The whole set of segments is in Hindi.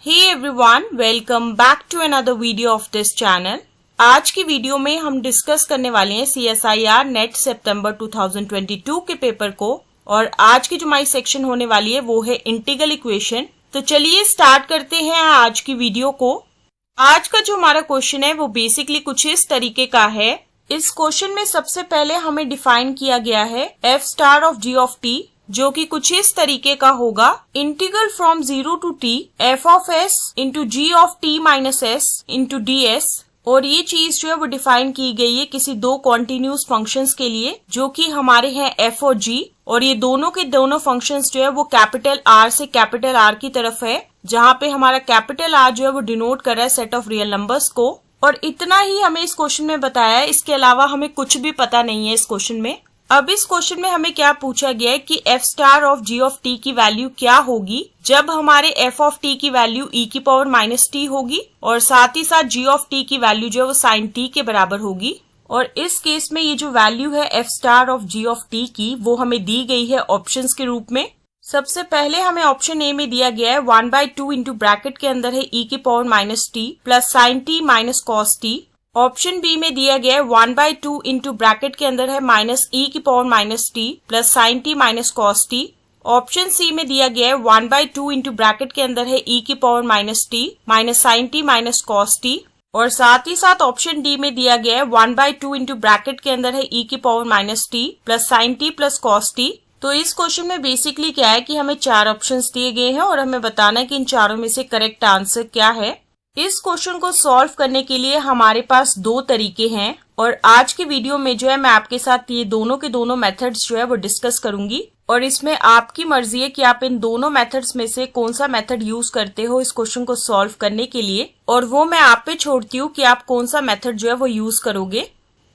Hey everyone, welcome back to another video of this channel. आज की वीडियो में हम डिस्कस करने वाले हैं CSIR नेट सितंबर 2022 के पेपर को और आज की जो हमारी सेक्शन होने वाली है वो है इंटीग्रल इक्वेशन। तो चलिए स्टार्ट करते हैं आज की वीडियो को। आज का जो हमारा क्वेश्चन है वो बेसिकली कुछ इस तरीके का है। इस क्वेश्चन में सबसे पहले हमें डिफाइन किया गया है f star of g of t, जो कि कुछ इस तरीके का होगा integral from 0 to t f of s into g of t minus s into ds। और ये चीज जो है वो डिफाइन की गई है किसी दो कॉन्टिन्यूस फंक्शंस के लिए जो कि हमारे हैं f और g, और ये दोनों के दोनों फंक्शंस जो है वो कैपिटल R से कैपिटल R की तरफ है, जहाँ पे हमारा कैपिटल R जो है वो डिनोट कर रहा है सेट ऑफ रियल नंबर्स को। और इतना ही हमें इस क्वेश्चन में बताया है, इसके अलावा हमें कुछ भी पता नहीं है इस क्वेश्चन में। अब इस क्वेश्चन में हमें क्या पूछा गया है कि f star of g of t की वैल्यू क्या होगी जब हमारे f ऑफ t की वैल्यू e की पावर माइनस t होगी और साथ ही साथ g ऑफ t की वैल्यू जो है वो साइन t के बराबर होगी। और इस केस में ये जो वैल्यू है f star of g of t की वो हमें दी गई है ऑप्शंस के रूप में। सबसे पहले हमें ऑप्शन ए में दिया गया है 1/2 इंटू ब्रैकेट के अंदर है e की power minus t plus sine t minus cos t। Option B में दिया गया है 1/2 इंटू ब्रैकेट के अंदर है माइनस e की power minus t plus sine t minus cos t। Option C में दिया गया है 1/2 इंटू ब्रैकेट के अंदर है e की power minus t minus sine t minus cos t। और साथ ही साथ ऑप्शन डी में दिया गया है 1/2 इंटू ब्रैकेट के अंदर है e की power minus t plus sine t plus cos t। तो इस क्वेश्चन में बेसिकली क्या है कि हमें चार ऑप्शंस दिए गए हैं और हमें बताना है कि इन चारों में से करेक्ट आंसर क्या है। इस क्वेश्चन को सॉल्व करने के लिए हमारे पास दो तरीके हैं और आज की वीडियो में जो है मैं आपके साथ ये दोनों के दोनों मेथड्स जो है वो डिस्कस करूंगी और इसमें आपकी मर्जी है कि आप इन दोनों मेथड्स में से कौन सा मेथड यूज करते हो इस क्वेश्चन को सॉल्व करने के लिए, और वो मैं आप पे छोड़ती हूँ कि आप कौन सा मेथड जो है वो यूज करोगे।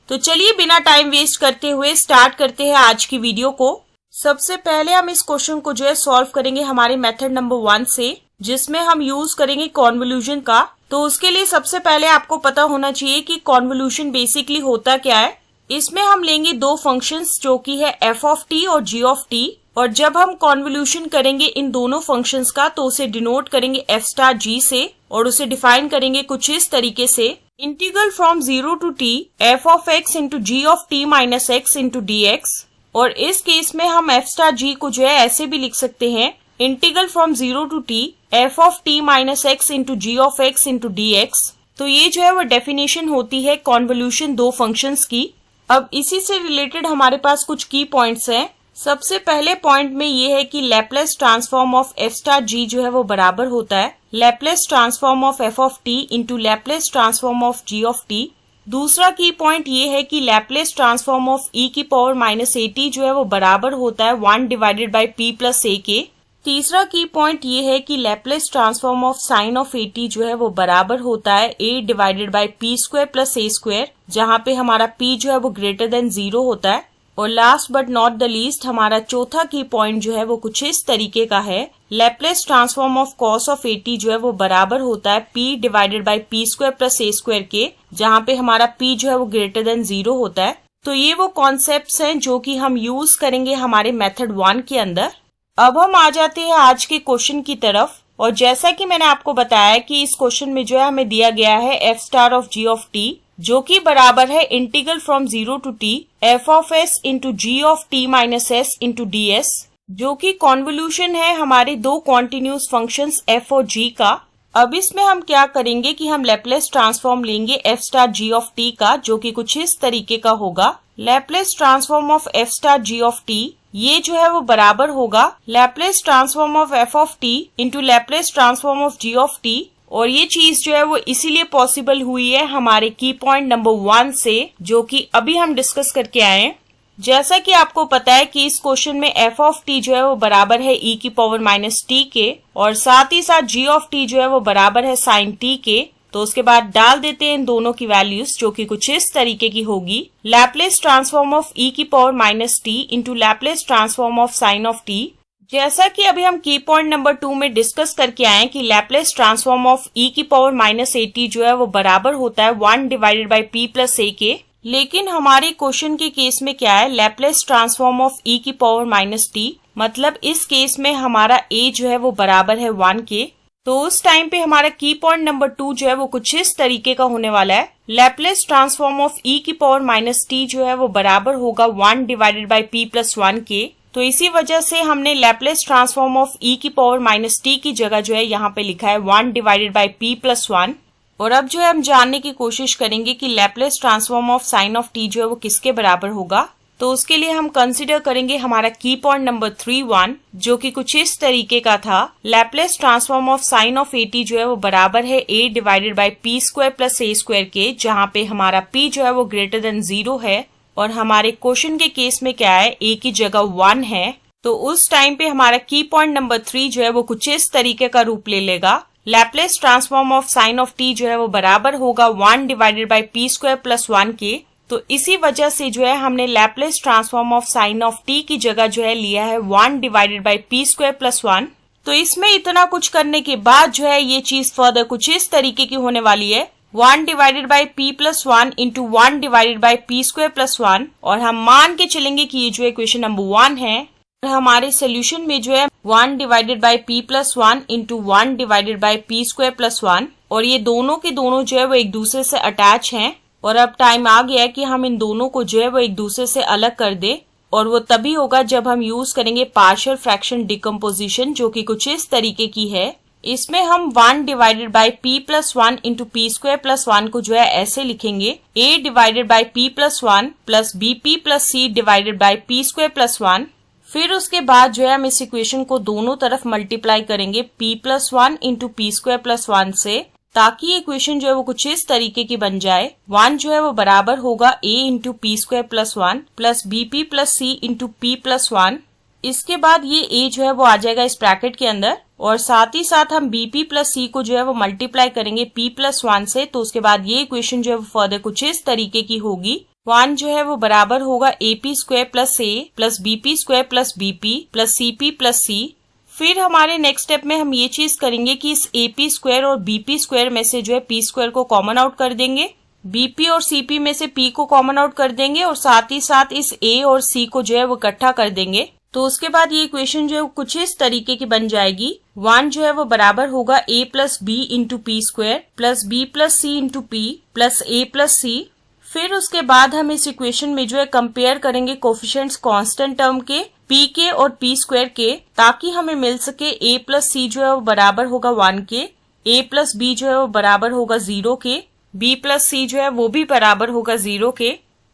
तो चलिए बिना टाइम वेस्ट करते हुए स्टार्ट करते हैं आज की वीडियो को। सबसे पहले हम इस क्वेश्चन को जो है सॉल्व करेंगे हमारे मेथड नंबर 1 से, जिसमें हम यूज करेंगे कॉन्वोल्यूशन का। तो उसके लिए सबसे पहले आपको पता होना चाहिए कि कॉन्वोल्यूशन बेसिकली होता क्या है। इसमें हम लेंगे दो फंक्शंस जो कि है f ऑफ t और g ऑफ t, और जब हम कॉन्वोल्यूशन करेंगे इन दोनों फंक्शंस का तो उसे डिनोट करेंगे f स्टार g से और उसे डिफाइन करेंगे कुछ इस तरीके से integral from 0 to t f of x into g of t minus x into dx। और इस केस में हम f स्टार g को जो है ऐसे भी लिख सकते हैं integral from 0 to t f of t minus x into g of x into dx। तो ये जो है वो डेफिनेशन होती है कॉन्वोल्यूशन दो फंक्शंस की। अब इसी से रिलेटेड हमारे पास कुछ की पॉइंट्स हैं। सबसे पहले पॉइंट में ये है कि Laplace transform of f star g जो है वो बराबर होता है Laplace transform of f of t into Laplace transform of g of t। दूसरा की पॉइंट ये है कि लैपलेस ट्रांसफॉर्म ऑफ e की पावर माइनस at जो है वो बराबर होता है 1 divided by p plus a के। तीसरा की पॉइंट ये है कि Laplace transform of sine of at जो है वो बराबर होता है a divided by p square plus a square, जहाँ पे हमारा p जो है वो ग्रेटर देन 0 होता है। और last but not the least हमारा चौथा की पॉइंट जो है वो कुछ इस तरीके का है Laplace transform of cos of at जो है वो बराबर होता है p divided by p square plus a square के, जहाँ पे हमारा p जो है वो ग्रेटर देन 0 होता है। तो ये वो कॉन्सेप्ट्स हैं जो कि हम यूज करेंगे हमारे मेथड 1 के अंदर। अब हम आ जाते हैं आज के क्वेश्चन की तरफ, और जैसा कि मैंने आपको बताया कि इस क्वेश्चन में जो है हमें दिया गया है f star of g of t जो कि बराबर है integral from 0 to t f of s into g of t minus s into ds, जो कि कॉन्वोल्यूशन है हमारे दो कॉन्टिन्यूस फंक्शंस f और g का। अब इसमें हम क्या करेंगे कि हम लैपलेस ट्रांसफॉर्म लेंगे f star g of t का, जो कि कुछ इस तरीके का होगा Laplace transform of f star g of t। ये जो है वो बराबर होगा Laplace transform of f of t into Laplace transform of g of t। और ये चीज जो है वो इसीलिए पॉसिबल हुई है हमारे की पॉइंट नंबर 1 से, जो कि अभी हम डिस्कस करके आए हैं। जैसा कि आपको पता है कि इस क्वेश्चन में f ऑफ t जो है वो बराबर है e की पावर माइनस t के, और साथ ही साथ g ऑफ t जो है वो बराबर है साइन t के। तो उसके बाद डाल देते हैं इन दोनों की वैल्यूज, जो कि कुछ इस तरीके की होगी लैपलेस ट्रांसफॉर्म ऑफ e की power minus t into Laplace transform of sine of t। जैसा कि अभी हम की पॉइंट नंबर 2 में डिस्कस करके आए कि लैपलेस ट्रांसफॉर्म ऑफ e की पावर माइनस at जो है वो बराबर होता है 1 divided by p plus a के। लेकिन हमारे क्वेश्चन के केस में क्या है लैपलेस ट्रांसफॉर्म ऑफ e की पावर माइनस t, मतलब इस केस में हमारा a जो है वो बराबर है 1 के। तो उस टाइम पे हमारा की पॉइंट नंबर 2 जो है वो कुछ इस तरीके का होने वाला है। लैपलेस ट्रांसफॉर्म ऑफ e की पावर माइनस t जो है वो बराबर होगा 1 डिवाइडेड बाई p प्लस 1 के। तो इसी वजह से हमने लैपलेस ट्रांसफॉर्म ऑफ e की पावर माइनस t की जगह जो है यहाँ पे लिखा है 1 डिवाइडेड बाई p प्लस 1। और अब जो है हम जानने की कोशिश करेंगे कि Laplace transform of sine of t जो है वो किसके बराबर होगा। तो उसके लिए हम कंसीडर करेंगे हमारा की पॉइंट नंबर 3 जो कि कुछ इस तरीके का था। Laplace transform of sine of at जो है वो बराबर है a divided by p square plus a square के, जहाँ पे हमारा p जो है वो ग्रेटर देन 0 है और हमारे क्वेश्चन के केस में क्या है, a की जगह 1 है। तो उस टाइम पे हमारा की पॉइंट नंबर 3 जो है वो कुछ इस तरीके का रूप ले लेगा। Laplace transform of sine of t जो है वो बराबर होगा 1 divided by p square plus 1 के। तो इसी वजह से जो है हमने Laplace transform of sine of t की जगह जो है लिया है 1 divided by p square plus 1। तो इसमें इतना कुछ करने के बाद जो है ये चीज फर्दर कुछ इस तरीके की होने वाली है, 1 divided by p plus 1 into 1 divided by p square plus 1। और हम मान के चलेंगे कि ये जो इक्वेशन नंबर 1 है और हमारे सोल्यूशन में जो है 1 divided by p plus 1 into 1 divided by p square plus 1। और ये दोनों के दोनों जो है वो एक दूसरे से अटैच हैं। और अब टाइम आ गया है कि हम इन दोनों को जो है वो एक दूसरे से अलग कर दें, और वो तभी होगा जब हम यूज करेंगे पार्शियल फ्रैक्शन डिकम्पोजिशन, जो कि कुछ इस तरीके की है। इसमें हम 1 divided by p plus 1 into p square plus 1 को जो है ऐसे लिखेंगे, a divided by p plus 1 plus bp plus c divided by p square plus 1। फिर उसके बाद जो है हम इस इक्वेशन को दोनों तरफ मल्टीप्लाई करेंगे p plus 1 into p square plus 1 से, ताकि ये इक्वेशन जो है वो कुछ इस तरीके की बन जाए। 1 जो है वो बराबर होगा a into P square plus 1 plus bp plus c into p plus 1। इसके बाद ये a जो है वो आ जाएगा इस ब्रैकेट के अंदर, और साथ ही साथ हम bp प्लस c को जो है वो मल्टीप्लाई करेंगे p प्लस 1 से। तो उसके बाद ये इक्वेशन जो है वो फर्दर कुछ इस तरीके की होगी। 1 जो है वो बराबर होगा ap square plus a plus bp square plus bp plus cp plus c। फिर हमारे नेक्स्ट स्टेप में हम ये चीज करेंगे कि इस AP स्क्वायर और BP स्क्वायर में से जो है P स्क्वायर को कॉमन आउट कर देंगे, BP और CP में से P को कॉमन आउट कर देंगे, और साथ ही साथ इस A और C को जो है वो इकट्ठा कर देंगे। तो उसके बाद ये इक्वेशन जो है कुछ इस तरीके की बन जाएगी। 1 जो है वो बराबर होगा a plus B into P square plus B plus C into P plus A plus C. फिर उसके बाद हम इस इक्वेशन में जो है कंपेयर करेंगे कोफिशिएंट्स कांस्टेंट टर्म के p के और p स्क्वायर के, ताकि हमें मिल सके a प्लस सी जो है वो बराबर होगा 1 के, a प्लस b जो है वो बराबर होगा 0 के, b प्लस सी जो है वो भी बराबर होगा 0 के।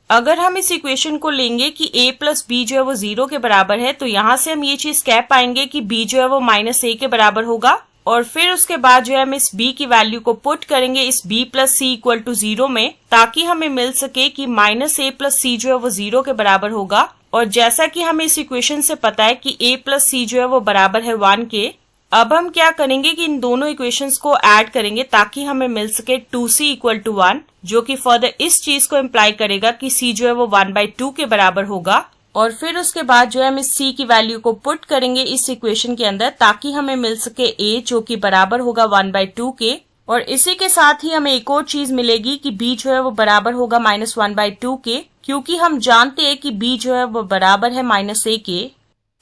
अगर हम इस इक्वेशन को लेंगे कि a प्लस बी जो है वो 0 के बराबर है, तो यहाँ से हम ये चीज कह पाएंगे कि b जो है वो माइनस a के बराबर होगा। और फिर उसके बाद जो है हम इस b की वैल्यू को पुट करेंगे इस b plus C equal to 0 में, ताकि हमें मिल सके कि माइनस a प्लस सी जो है वो 0 के बराबर होगा। और जैसा कि हमें इस इक्वेशन से पता है कि a प्लस सी जो है वो बराबर है 1 के, अब हम क्या करेंगे कि इन दोनों इक्वेशंस को ऐड करेंगे ताकि हमें मिल सके 2c इक्वल टू 1, जो कि फर्दर इस चीज को इम्प्लाई करेगा कि c जो है वो 1/2 के बराबर होगा। और फिर उसके बाद जो है हम इस c की वैल्यू को पुट करेंगे इस इक्वेशन के अंदर, ताकि हमें मिल सके a जो कि बराबर होगा 1/2 के। और इसी के साथ ही हमें एक और चीज मिलेगी कि b जो है वो बराबर होगा -1/2 के, क्योंकि हम जानते हैं कि b जो है वो बराबर है -a के।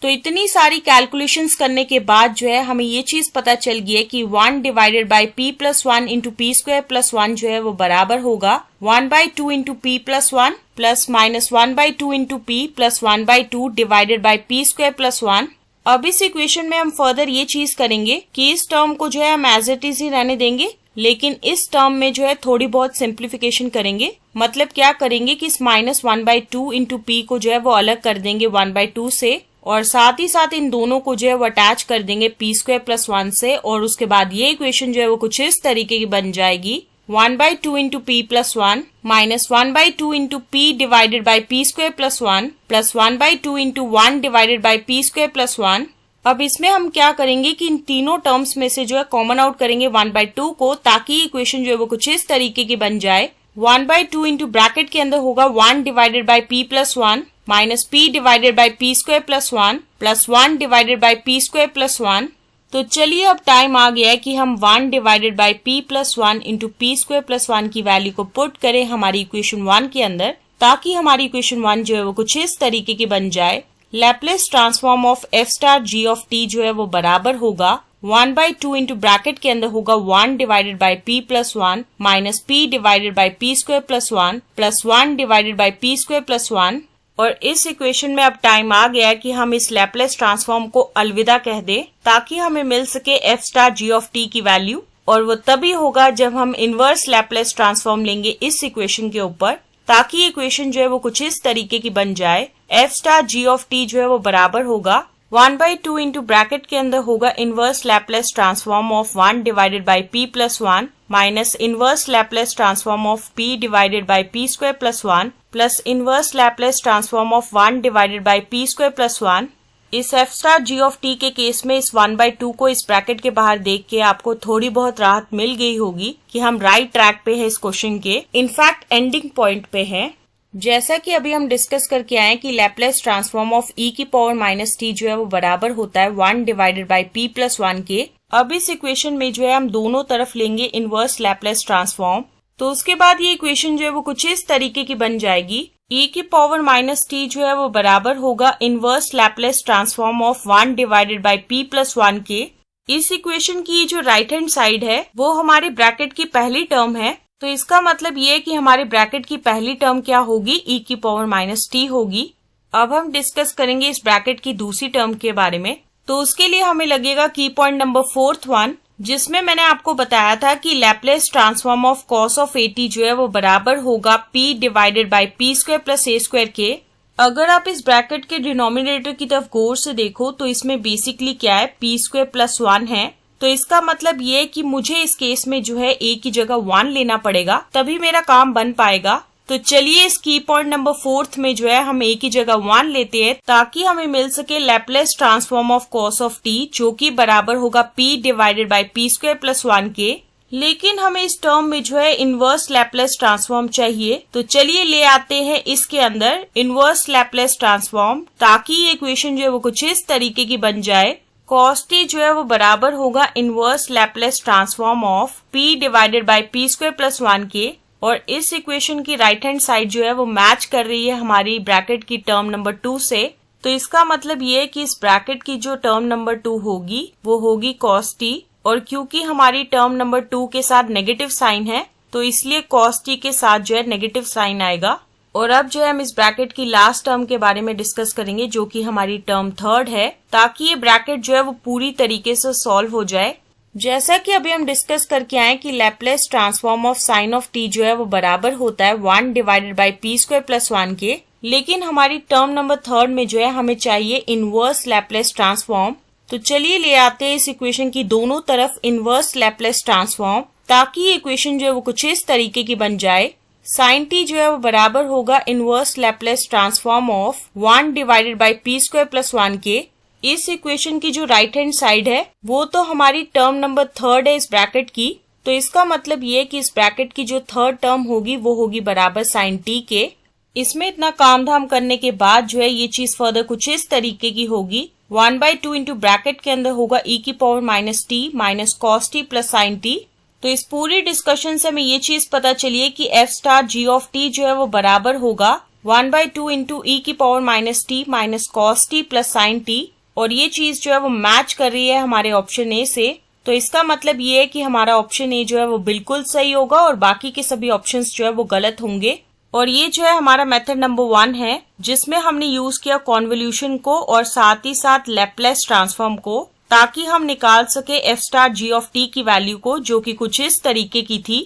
तो इतनी सारी कैलकुलेशंस करने के बाद जो है हमें ये चीज पता चल गई है कि 1 divided by p plus 1 into P square plus 1 जो है वो बराबर होगा 1/2 into P plus 1 plus -1/2 into P plus 1/2 divided by P square plus 1। अब इस इक्वेशन में हम फर्दर ये चीज करेंगे कि इस टर्म को जो है हम एज इट इज ही रहने देंगे, लेकिन इस टर्म में जो है थोड़ी बहुत सिंप्लीफिकेशन करेंगे। मतलब क्या करेंगे कि इस -1/2 इंटू पी को जो है वो अलग कर देंगे 1/2 से, और साथ ही साथ इन दोनों को जो है वो अटैच कर देंगे पी स्क्वायर प्लस 1 से। और उसके बाद ये इक्वेशन जो है वो कुछ इस तरीके की बन जाएगी 1/2 into P plus 1 minus 1/2 into P divided by P square plus 1 plus 1/2 into 1 divided by P square plus 1। अब इसमें हम क्या करेंगे कि इन तीनों टर्म्स में से जो है कॉमन आउट करेंगे 1/2 को, ताकि इक्वेशन जो है वो कुछ इस तरीके की बन जाए। 1/2 इंटू ब्रैकेट के अंदर होगा 1 divided by P plus 1 minus p divided by P square plus 1 plus 1 divided by P square plus 1। तो चलिए अब टाइम आ गया है कि हम 1 divided by p plus 1 into P square plus 1 की वैल्यू को पुट करें हमारी इक्वेशन 1 के अंदर, ताकि हमारी इक्वेशन 1 जो है वो कुछ इस तरीके की बन जाए। Laplace transform of f star g of t जो है वो बराबर होगा 1/2 इंटू ब्रैकेट के अंदर होगा 1 divided by p plus 1 minus p divided by p square plus 1 plus 1 divided by p square plus 1। और इस इक्वेशन में अब टाइम आ गया कि हम इस लैपलेस ट्रांसफॉर्म को अलविदा कह दें ताकि हमें मिल सके f star g of t की वैल्यू, और वो तभी होगा जब हम इनवर्स लैपलेस ट्रांसफॉर्म लेंगे इस इक्वेशन के ऊपर, ताकि इक्वेशन जो है वो कुछ इस तरीके की बन जाए। f star g of t जो है वो बराबर होगा 1/2 इंटू ब्रैकेट के अंदर होगा inverse Laplace transform of 1 divided by p plus 1 minus inverse Laplace transform of p divided by p square plus 1 plus inverse Laplace transform of 1 divided by p square plus 1। इस f star g of t के केस में इस 1/2 को इस ब्रैकेट के बाहर देख के आपको थोड़ी बहुत राहत मिल गई होगी कि हम राइट ट्रैक पे है इस क्वेश्चन के, इनफैक्ट एंडिंग पॉइंट पे है। जैसा कि अभी हम डिस्कस करके आए कि लैपलेस ट्रांसफॉर्म ऑफ e की पावर माइनस t जो है वो बराबर होता है 1 डिवाइडेड बाई p प्लस 1 के। अब इस इक्वेशन में जो है हम दोनों तरफ लेंगे इनवर्स लैपलेस ट्रांसफॉर्म, तो उसके बाद ये इक्वेशन जो है वो कुछ इस तरीके की बन जाएगी। e की पावर माइनस t जो है वो बराबर होगा inverse Laplace transform of 1 divided by p plus 1 के। इस इक्वेशन की जो राइट हैंड साइड है वो हमारे ब्रैकेट की पहली टर्म है, तो इसका मतलब ये है कि हमारे ब्रैकेट की पहली टर्म क्या होगी, e की पावर माइनस t होगी। अब हम डिस्कस करेंगे इस ब्रैकेट की दूसरी टर्म के बारे में, तो उसके लिए हमें लगेगा की पॉइंट नंबर 4th, जिसमें मैंने आपको बताया था कि Laplace transform of cos of at जो है वो बराबर होगा p divided by p square plus a square के। अगर आप इस ब्रैकेट के डिनोमिनेटर की तरफ गौर से देखो तो इसमें बेसिकली क्या है, p स्क्वायर प्लस 1 है, तो इसका मतलब ये है कि मुझे इस केस में जो है a की जगह 1 लेना पड़ेगा, तभी मेरा काम बन पाएगा। तो चलिए इस की पॉइंट नंबर 4th में जो है हम a की जगह 1 लेते हैं ताकि हमें मिल सके Laplace transform of cos of t जो कि बराबर होगा p divided by p square plus 1 के। लेकिन हमें इस टर्म में जो है इनवर्स लैपलेस ट्रांसफॉर्म चाहिए, तो चलिए ले आते हैं इसके अंदर इनवर्स लैपलेस ट्रांसफॉर्म ताकि ये इक्वेशन जो है वो कुछ इस तरीके की बन जाए। cos t जो है वो बराबर होगा inverse Laplace transform of p divided by p square plus 1 के। और इस इक्वेशन की राइट हैंड साइड जो है वो मैच कर रही है हमारी ब्रैकेट की टर्म नंबर 2 से, तो इसका मतलब ये है कि इस ब्रैकेट की जो टर्म नंबर 2 होगी वो होगी cos t, और क्योंकि हमारी टर्म नंबर 2 के साथ नेगेटिव साइन है तो इसलिए cos t के साथ जो है नेगेटिव साइन आएगा। और अब जो है हम इस ब्रैकेट की लास्ट टर्म के बारे में डिस्कस करेंगे जो कि हमारी टर्म 3rd है, ताकि ये ब्रैकेट जो है वो पूरी तरीके से सॉल्व हो जाए। जैसा कि अभी हम डिस्कस करके आए कि Laplace transform of sine of t जो है वो बराबर होता है 1 divided by p square plus 1 के, लेकिन हमारी टर्म नंबर 3rd में जो है हमें चाहिए इनवर्स लैपलेस ट्रांसफॉर्म। तो चलिए ले आते हैं इस इक्वेशन की दोनों तरफ इनवर्स लैपलेस ट्रांसफॉर्म ताकि ये इक्वेशन जो है वो कुछ इस तरीके की बन जाए। साइन t जो है वो बराबर होगा inverse Laplace transform of 1 divided by p square plus 1 के। इस इक्वेशन की जो राइट हैंड साइड है वो तो हमारी टर्म नंबर 3rd है इस ब्रैकेट की, तो इसका मतलब ये कि इस ब्रैकेट की जो 3rd टर्म होगी वो होगी बराबर साइन t के। इसमें इतना काम धाम करने के बाद जो है ये चीज फर्दर कुछ इस तरीके की होगी। 1/2 इंटू ब्रैकेट के अंदर होगा e की power minus t minus cos t plus sine t। तो इस पूरी डिस्कशन से हमें ये चीज पता चली है कि f star g of t जो है वो बराबर होगा 1/2 इंटू e की power minus t minus cos t plus sine t, और ये चीज जो है वो मैच कर रही है हमारे ऑप्शन ए से। तो इसका मतलब ये है कि हमारा ऑप्शन ए जो है वो बिल्कुल सही होगा और बाकी के सभी ऑप्शंस जो है वो गलत होंगे। और ये जो है हमारा मेथड नंबर 1 है जिसमें हमने यूज किया कॉन्वोल्यूशन को और साथ ही साथ लैपलेस ट्रांसफॉर्म को, ताकि हम निकाल सके f star g of t की वैल्यू को जो कि कुछ इस तरीके की थी।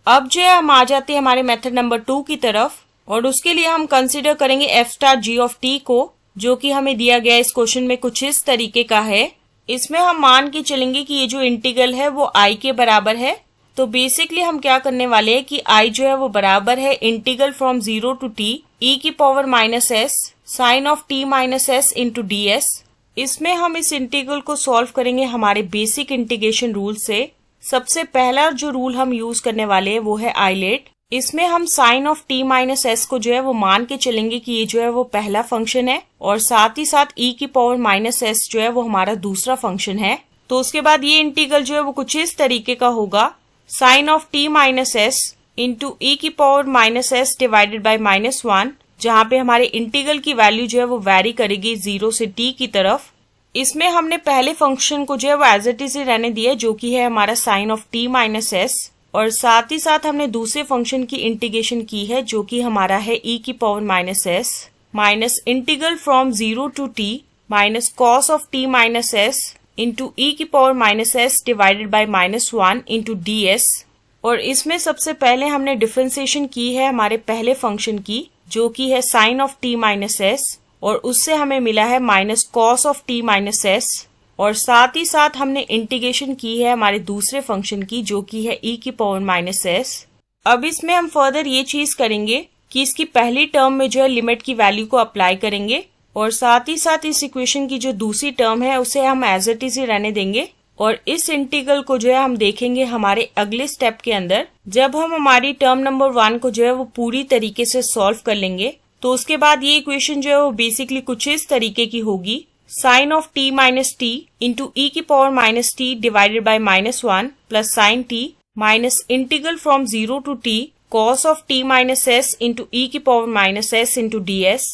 अब जो है हम आ जाते हैं हमारे मेथड नंबर 2 की तरफ, और उसके लिए हम कंसिडर करेंगे f star g of t को जो कि हमें दिया गया इस क्वेश्चन में कुछ इस तरीके का है। इसमें हम मान के चलेंगे कि ये जो इंटीग्रल है वो i के बराबर है। तो बेसिकली हम क्या करने वाले हैं कि i जो है वो बराबर है integral from 0 to t e की power minus s sine of t minus s into ds। इसमें हम इस इंटीग्रल को सॉल्व करेंगे हमारे बेसिक इंटीग्रेशन रूल से। सबसे पहला जो रूल हम यूज करने वाले हैं वो है आइलेट। इसमें हम sine of t minus s को जो है वो मान के चलेंगे कि ये जो है वो पहला फंक्शन है और साथ ही साथ e की पावर माइनस s जो है वो हमारा दूसरा फंक्शन है। तो उसके बाद ये इंटीग्रल जो है वो कुछ इस तरीके का होगा, sine of t minus s into e की power minus s divided by -1, जहाँ पे हमारे इंटीग्रल की वैल्यू जो है वो वैरी करेगी 0 से t की तरफ। इसमें हमने पहले फंक्शन को जो है वो एज इट इज रहने दिया जो कि है हमारा sine of t minus S, और साथ ही साथ हमने दूसरे फंक्शन की इंटीग्रेशन की है जो कि हमारा है e की power minus S minus integral from 0 to t minus cos of t minus S into e की power minus S divided by -1 into D S. और इसमें सबसे पहले हमने डिफरेंशिएशन की है हमारे पहले फंक्शन की जो कि है sine of t minus S, और उससे हमें मिला है minus cos of t minus S, और साथ ही साथ हमने इंटीग्रेशन की है हमारे दूसरे फंक्शन की जो कि है e की पावर माइनस एस। अब इसमें हम फर्दर ये चीज करेंगे कि इसकी पहली टर्म में जो है लिमिट की वैल्यू को अप्लाई करेंगे, और साथ ही साथ इस इक्वेशन की जो दूसरी टर्म है उसे हम एज इट इज ही रहने देंगे। और इस इंटीग्रल को जो है हम देखेंगे हमारे अगले स्टेप के अंदर, जब हम हमारी टर्म नंबर 1 को जो है वो पूरी तरीके से सॉल्व कर लेंगे। तो उसके बाद ये इक्वेशन जो है वो बेसिकली कुछ इस तरीके की होगी, sine of t minus T into E की power minus T divided by -1 plus sine t minus integral from 0 to t cos of t minus S into E की power minus S into D S.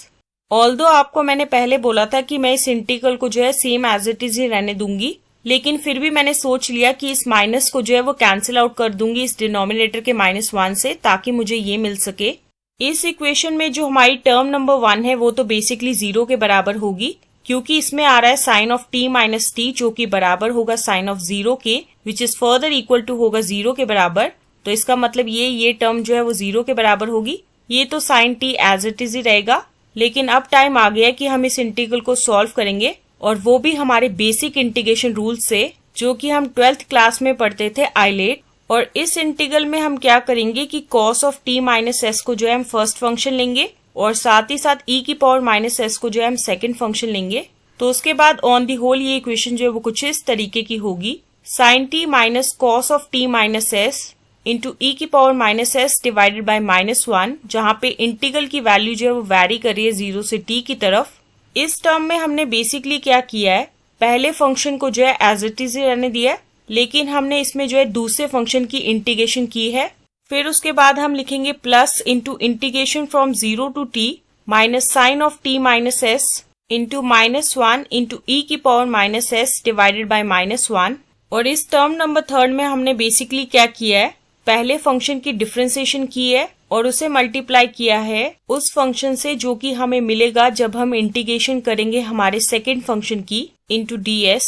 Although आपको मैंने पहले बोला था कि मैं इस इंटीग्रल को जो है सेम एज इट इज ही रहने दूंगी, लेकिन फिर भी मैंने सोच लिया कि इस माइनस को जो है वो कैंसिल आउट कर दूंगी इस डिनोमिनेटर के -1 से, ताकि मुझे ये मिल सके। इस इक्वेशन में जो हमारी टर्म नंबर 1 है वो तो बेसिकली 0 के बराबर होगी, क्योंकि इसमें आ रहा है sine of t minus T जो कि बराबर होगा साइन ऑफ 0 के, which is further equal to होगा 0 के बराबर। तो इसका मतलब ये टर्म जो है वो 0 के बराबर होगी। ये तो sine t as it is ही रहेगा, लेकिन अब टाइम आ गया कि हम इस इंटीग्रल को सॉल्व करेंगे, और वो भी हमारे बेसिक इंटीग्रेशन रूल से जो कि हम 12th क्लास में पढ़ते थे आइलेट। और इस इंटीग्रल में हम क्या करेंगे कि cos of t minus S को जो है हम फर्स्ट फंक्शन लेंगे, और साथ ही साथ e की पावर माइनस एस को जो है हम सेकंड फंक्शन लेंगे। तो उसके बाद ऑन दी होल ये इक्वेशन जो है वो कुछ इस तरीके की होगी, sine t minus cos of t minus S into E की power minus S divided by -1, जहाँ पे इंटीग्रल की वैल्यू जो है वो वैरी कर रही है 0 से t की तरफ। इस टर्म में हमने बेसिकली क्या किया है, पहले फंक्शन को जो है एज इट इज रहने दिया है, लेकिन हमने इसमें जो है दूसरे फंक्शन की इंटीग्रेशन की है। फिर उसके बाद हम लिखेंगे plus into integration from 0 to t minus sine of t minus S into -1 into E की power minus S divided by -1। और इस टर्म नंबर 3 में हमने बेसिकली क्या किया है, पहले फंक्शन की डिफरेंशिएशन की है और उसे मल्टीप्लाई किया है उस फंक्शन से जो कि हमें मिलेगा जब हम इंटीग्रेशन करेंगे हमारे सेकंड फंक्शन की इंटू डी एस।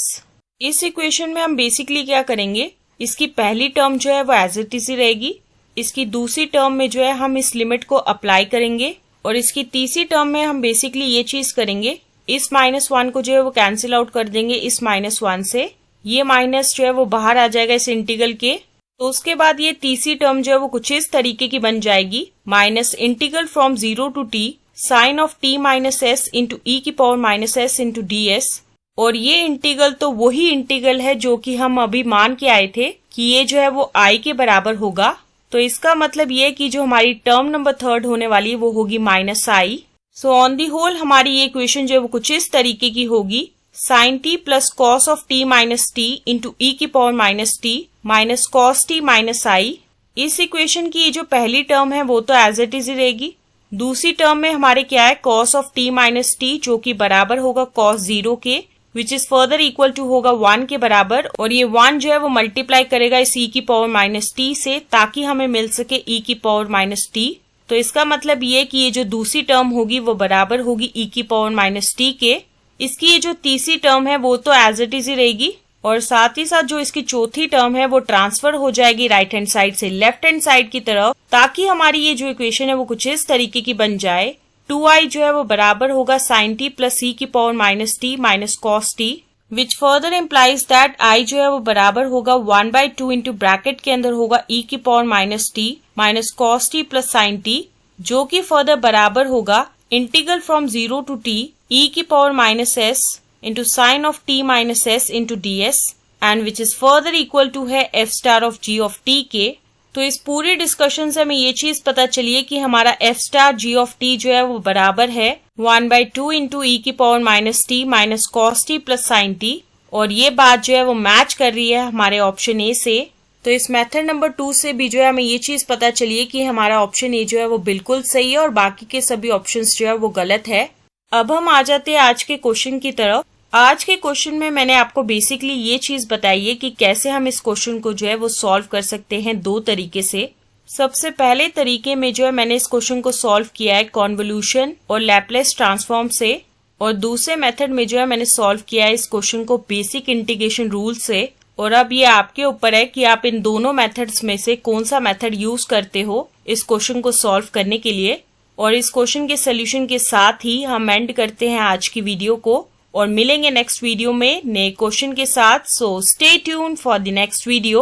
इस इक्वेशन में हम बेसिकली क्या करेंगे, इसकी पहली टर्म जो है वो एज इट इज रहेगी, इसकी दूसरी टर्म में जो है हम इस लिमिट को अप्लाई करेंगे, और इसकी तीसरी टर्म में हम बेसिकली ये चीज करेंगे, इस -1 को जो है वो कैंसिल आउट कर देंगे इस -1 से, ये माइनस जो है वो बाहर आ जाएगा इस इंटीग्रल के। तो उसके बाद ये तीसरी टर्म जो है वो कुछ इस तरीके की बन जाएगी, minus integral from 0 to t sine of t minus S into E की power minus S into D S. और ये इंटीग्रल तो वही इंटीग्रल है जो कि हम अभी मान के आए थे कि ये जो है वो i के बराबर होगा। तो इसका मतलब ये कि जो हमारी टर्म नंबर 3 होने वाली है वो होगी -i। So on the whole हमारी ये इक्वेशन जो है वो कुछ इस तरीके की होगी, sine t plus cos of t minus T into E की power minus T minus cos t minus I. इस इक्वेशन की जो पहली टर्म है वो तो एज इट इज रहेगी, दूसरी टर्म में हमारे क्या है cos of t minus T जो कि बराबर होगा कॉस 0 के, which is further equal to होगा 1 के बराबर, और ये 1 जो है वो मल्टीप्लाई करेगा इस e की पावर माइनस टी से ताकि हमें मिल सके e की पावर माइनस टी। तो इसका मतलब ये कि ये जो दूसरी टर्म होगी वो बराबर होगी e की पावर माइनस टी के। इसकी ये जो तीसरी टर्म है वो तो एज इट इज ही रहेगी, और साथ ही साथ जो इसकी चौथी टर्म है वो ट्रांसफर हो जाएगी राइट हैंड साइड से लेफ्ट हैंड साइड की तरफ, ताकि हमारी ये जो इक्वेशन है वो कुछ इस तरीके की बन जाए, 2i जो है वो बराबर होगा साइन टी प्लस ई की power minus T minus cos T, which further implies that i जो है वो बराबर होगा 1/2 इंटू ब्रैकेट के अंदर होगा e की power minus T minus cos T plus sine T, जो कि फर्दर बराबर होगा integral from 0 to t e की power minus s into sin of t minus s into ds, and which is further equal to है f star of g of t के। तो इस पूरी डिस्कशन से हमें ये चीज पता चली है कि हमारा f star g of t जो है वो बराबर है 1/2 इंटू ई की power minus T minus cos T plus sine T, और ये बात जो है वो मैच कर रही है हमारे ऑप्शन ए से। तो इस मेथड नंबर 2 से भी जो है हमें ये चीज पता चली है कि हमारा ऑप्शन ए जो है वो बिल्कुल सही है और बाकी के सभी ऑप्शंस जो है वो गलत है। अब हम आ जाते हैं आज के क्वेश्चन की तरफ। आज के क्वेश्चन में मैंने आपको बेसिकली ये चीज बताई है कि कैसे हम इस क्वेश्चन को जो है वो सॉल्व कर सकते हैं दो तरीके से। सबसे पहले तरीके में जो है मैंने इस क्वेश्चन को सॉल्व किया है कॉन्वोल्यूशन और लैपलेस ट्रांसफॉर्म से, और दूसरे मेथड में जो है मैंने सॉल्व किया है इस क्वेश्चन को बेसिक इंटीग्रेशन रूल से। और अब ये आपके ऊपर है कि आप इन दोनों मेथड्स में से कौन सा मेथड यूज करते हो इस क्वेश्चन को सॉल्व करने के लिए। और इस क्वेश्चन के सोल्यूशन के साथ ही हम एंड करते हैं आज की वीडियो को और मिलेंगे नेक्स्ट वीडियो में नए क्वेश्चन के साथ। So stay tuned for the next video.